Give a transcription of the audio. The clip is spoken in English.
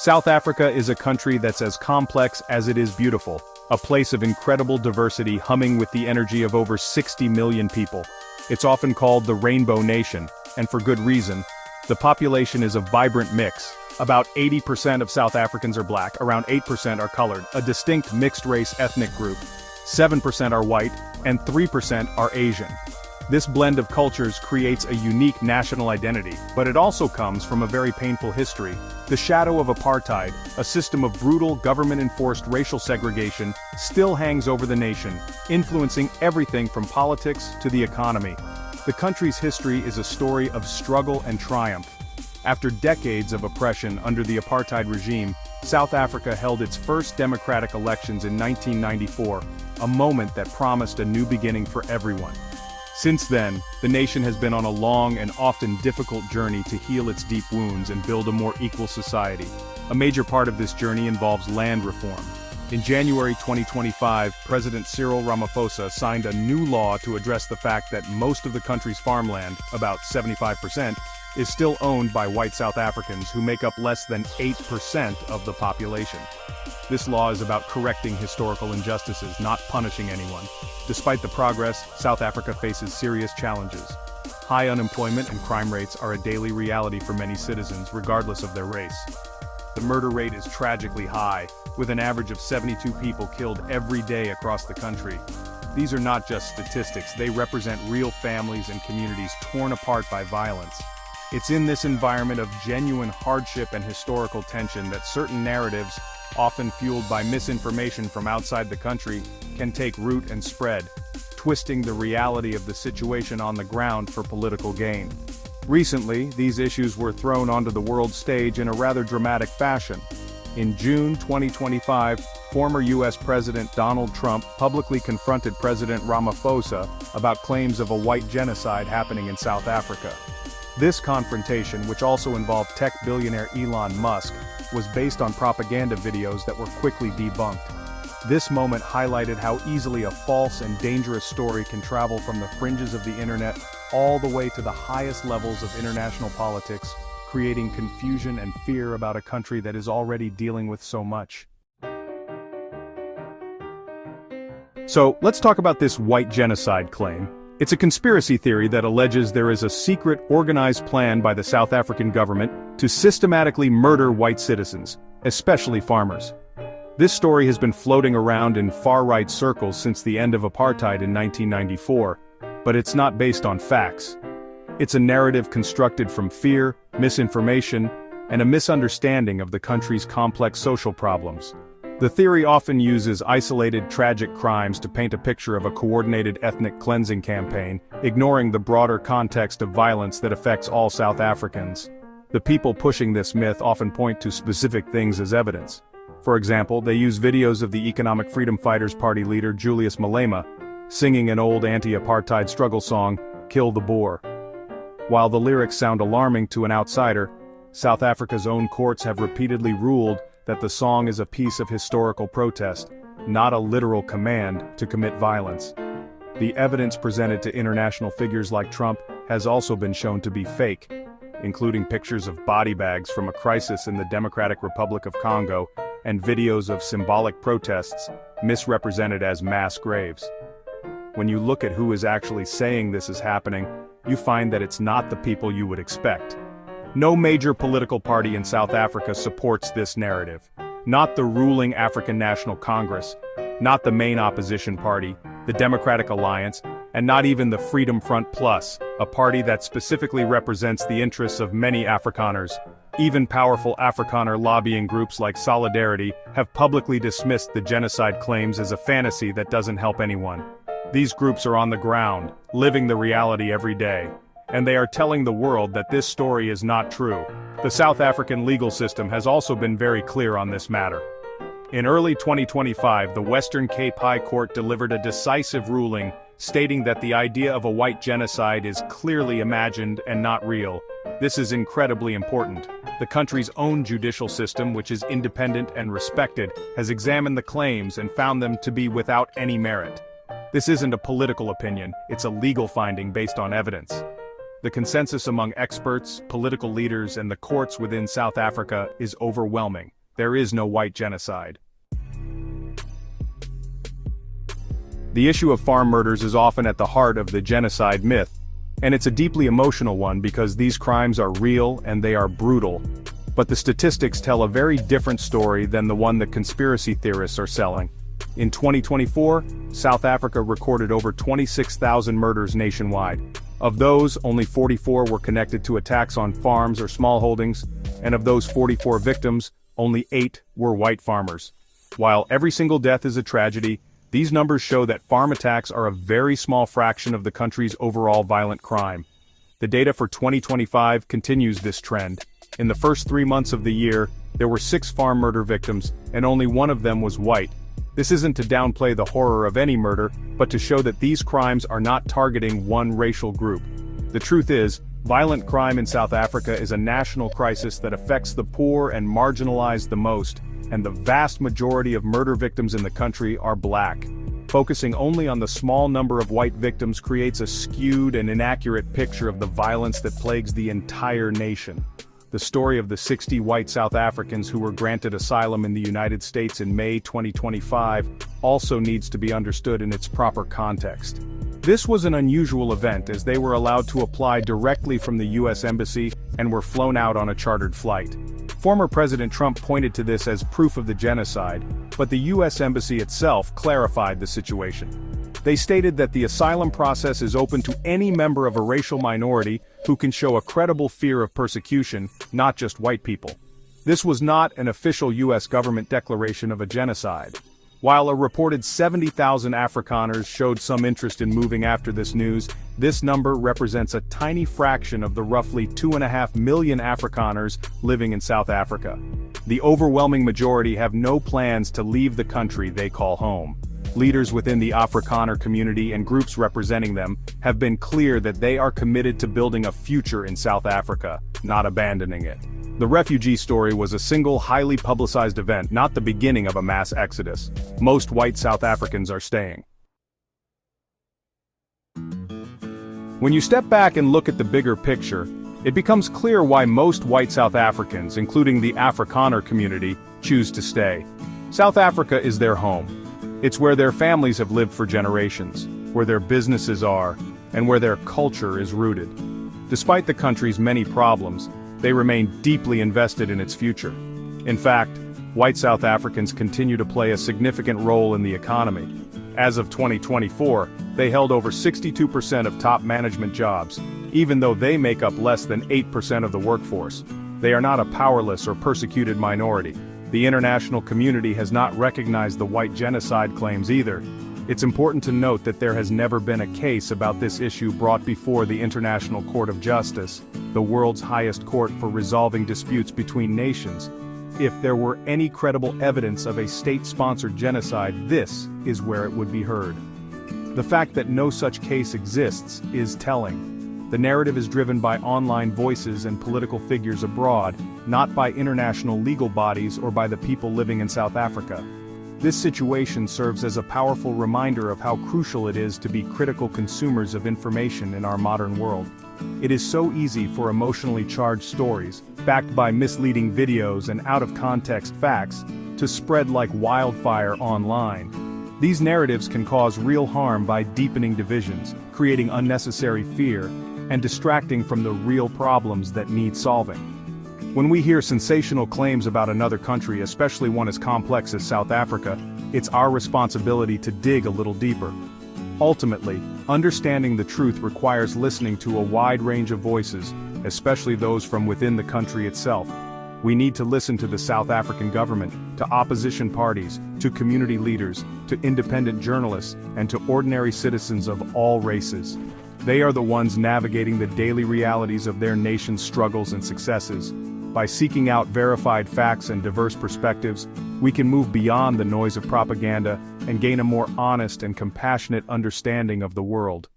South Africa is a country that's as complex as it is beautiful, a place of incredible diversity humming with the energy of over 60 million people. It's often called the Rainbow Nation, and for good reason. The population is a vibrant mix. About 80% of South Africans are black, around 8% are colored, a distinct mixed-race ethnic group. 7% are white, and 3% are Asian. This blend of cultures creates a unique national identity, but it also comes from a very painful history. The shadow of apartheid, a system of brutal government-enforced racial segregation, still hangs over the nation, influencing everything from politics to the economy. The country's history is a story of struggle and triumph. After decades of oppression under the apartheid regime, South Africa held its first democratic elections in 1994, a moment that promised a new beginning for everyone. Since then, the nation has been on a long and often difficult journey to heal its deep wounds and build a more equal society. A major part of this journey involves land reform. In January 2025, President Cyril Ramaphosa signed a new law to address the fact that most of the country's farmland, about 75%, is still owned by white South Africans who make up less than 8% of the population. This law is about correcting historical injustices, not punishing anyone. Despite the progress, South Africa faces serious challenges. High unemployment and crime rates are a daily reality for many citizens, regardless of their race. The murder rate is tragically high, with an average of 72 people killed every day across the country. These are not just statistics, they represent real families and communities torn apart by violence. It's in this environment of genuine hardship and historical tension that certain narratives, often fueled by misinformation from outside the country, can take root and spread, twisting the reality of the situation on the ground for political gain. Recently, these issues were thrown onto the world stage in a rather dramatic fashion. In June 2025, former U.S. President Donald Trump publicly confronted President Ramaphosa about claims of a white genocide happening in South Africa. This confrontation, which also involved tech billionaire Elon Musk, was based on propaganda videos that were quickly debunked. This moment highlighted how easily a false and dangerous story can travel from the fringes of the internet all the way to the highest levels of international politics, creating confusion and fear about a country that is already dealing with so much. So, let's talk about this white genocide claim. It's a conspiracy theory that alleges there is a secret, organized plan by the South African government to systematically murder white citizens, especially farmers. This story has been floating around in far-right circles since the end of apartheid in 1994, but it's not based on facts. It's a narrative constructed from fear, misinformation, and a misunderstanding of the country's complex social problems. The theory often uses isolated tragic crimes to paint a picture of a coordinated ethnic cleansing campaign, ignoring the broader context of violence that affects all South Africans. The people pushing this myth often point to specific things as evidence. For example, they use videos of the Economic Freedom Fighters Party leader Julius Malema singing an old anti-apartheid struggle song, "Kill the Boer." While the lyrics sound alarming to an outsider, South Africa's own courts have repeatedly ruled that the song is a piece of historical protest, not a literal command to commit violence. The evidence presented to international figures like Trump has also been shown to be fake, including pictures of body bags from a crisis in the Democratic Republic of Congo and videos of symbolic protests misrepresented as mass graves. When you look at who is actually saying this is happening, you find that it's not the people you would expect. No major political party in South Africa supports this narrative. Not the ruling African National Congress, not the main opposition party, the Democratic Alliance, and not even the Freedom Front Plus, a party that specifically represents the interests of many Afrikaners. Even powerful Afrikaner lobbying groups like Solidarity have publicly dismissed the genocide claims as a fantasy that doesn't help anyone. These groups are on the ground, living the reality every day. And they are telling the world that this story is not true. The South African legal system has also been very clear on this matter. In early 2025, the Western Cape High Court delivered a decisive ruling stating that the idea of a white genocide is clearly imagined and not real. This is incredibly important. The country's own judicial system, which is independent and respected, has examined the claims and found them to be without any merit. This isn't a political opinion, it's a legal finding based on evidence. The consensus among experts, political leaders, and the courts within South Africa is overwhelming. There is no white genocide. The issue of farm murders is often at the heart of the genocide myth, and it's a deeply emotional one because these crimes are real and they are brutal. But the statistics tell a very different story than the one that conspiracy theorists are selling. In 2024, South Africa recorded over 26,000 murders nationwide. Of those, only 44 were connected to attacks on farms or smallholdings, and of those 44 victims, only 8 were white farmers. While every single death is a tragedy, these numbers show that farm attacks are a very small fraction of the country's overall violent crime. The data for 2025 continues this trend. In the first 3 months of the year, there were 6 farm murder victims, and only one of them was white. This isn't to downplay the horror of any murder, but to show that these crimes are not targeting one racial group. The truth is, violent crime in South Africa is a national crisis that affects the poor and marginalized the most, and the vast majority of murder victims in the country are black. Focusing only on the small number of white victims creates a skewed and inaccurate picture of the violence that plagues the entire nation. The story of the 60 white South Africans who were granted asylum in the United States in May 2025 also needs to be understood in its proper context. This was an unusual event as they were allowed to apply directly from the U.S. Embassy and were flown out on a chartered flight. Former President Trump pointed to this as proof of the genocide, but the U.S. Embassy itself clarified the situation. They stated that the asylum process is open to any member of a racial minority who can show a credible fear of persecution, not just white people. This was not an official U.S. government declaration of a genocide. While a reported 70,000 Afrikaners showed some interest in moving after this news, this number represents a tiny fraction of the roughly 2.5 million Afrikaners living in South Africa. The overwhelming majority have no plans to leave the country they call home. Leaders within the Afrikaner community and groups representing them have been clear that they are committed to building a future in South Africa, not abandoning it. The refugee story was a single highly publicized event, not the beginning of a mass exodus. Most white South Africans are staying. When you step back and look at the bigger picture, it becomes clear why most white South Africans, including the Afrikaner community, choose to stay. South Africa is their home. It's where their families have lived for generations, where their businesses are, and where their culture is rooted. Despite the country's many problems, they remain deeply invested in its future. In fact, white South Africans continue to play a significant role in the economy. As of 2024, they held over 62% of top management jobs, even though they make up less than 8% of the workforce. They are not a powerless or persecuted minority. The international community has not recognized the white genocide claims either. It's important to note that there has never been a case about this issue brought before the International Court of Justice, the world's highest court for resolving disputes between nations. If there were any credible evidence of a state-sponsored genocide, this is where it would be heard. The fact that no such case exists is telling. The narrative is driven by online voices and political figures abroad, not by international legal bodies or by the people living in South Africa. This situation serves as a powerful reminder of how crucial it is to be critical consumers of information in our modern world. It is so easy for emotionally charged stories, backed by misleading videos and out-of-context facts, to spread like wildfire online. These narratives can cause real harm by deepening divisions, creating unnecessary fear, and distracting from the real problems that need solving. When we hear sensational claims about another country, especially one as complex as South Africa, it's our responsibility to dig a little deeper. Ultimately, understanding the truth requires listening to a wide range of voices, especially those from within the country itself. We need to listen to the South African government, to opposition parties, to community leaders, to independent journalists, and to ordinary citizens of all races. They are the ones navigating the daily realities of their nation's struggles and successes. By seeking out verified facts and diverse perspectives, we can move beyond the noise of propaganda and gain a more honest and compassionate understanding of the world.